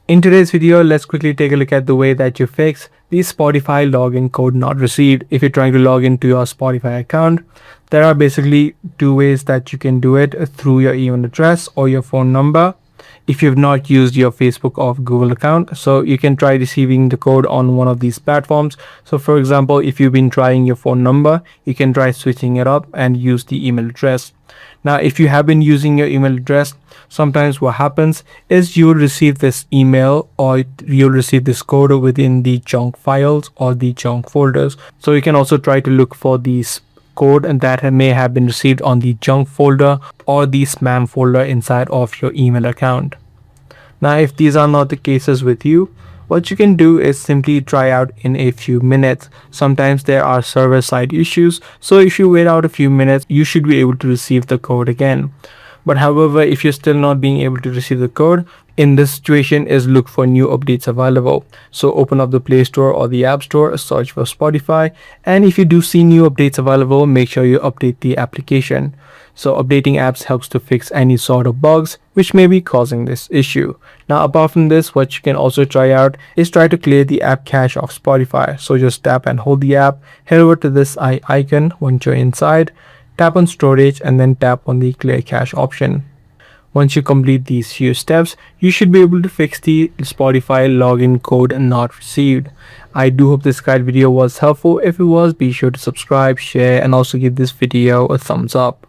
In today's video, let's quickly take a look at the way that you fix the Spotify login code not received. If you're trying to log into your Spotify account, there are basically two ways that you can do it: through your email address or your phone number. If you've not used your Facebook or Google account, so you can try receiving the code on one of these platforms. So for example, if you've been trying your phone number, you can try switching it up and use the email address. Now, if you have been using your email address, sometimes what happens is you'll receive this email or you'll receive this code within the junk files or the junk folders. So you can also try to look for these code and that may have been received on the junk folder or the spam folder inside of your email account. Now, if these are not the cases with you, what you can do is simply try out in a few minutes. Sometimes there are server side issues, so if you wait out a few minutes, you should be able to receive the code again. But however, if you're still not being able to receive the code, in this situation is look for new updates available. So open up the Play Store or the App Store, search for Spotify, and if you do see new updates available, make sure you update the application. So updating apps helps to fix any sort of bugs which may be causing this issue. Now, apart from this, what you can also try out is try to clear the app cache of Spotify. So just tap and hold the app, head over to this eye icon once you're inside, tap on storage and then tap on the clear cache option. Once you complete these few steps, you should be able to fix the Spotify login code not received. I do hope this guide video was helpful. If it was, be sure to subscribe, share, and also give this video a thumbs up.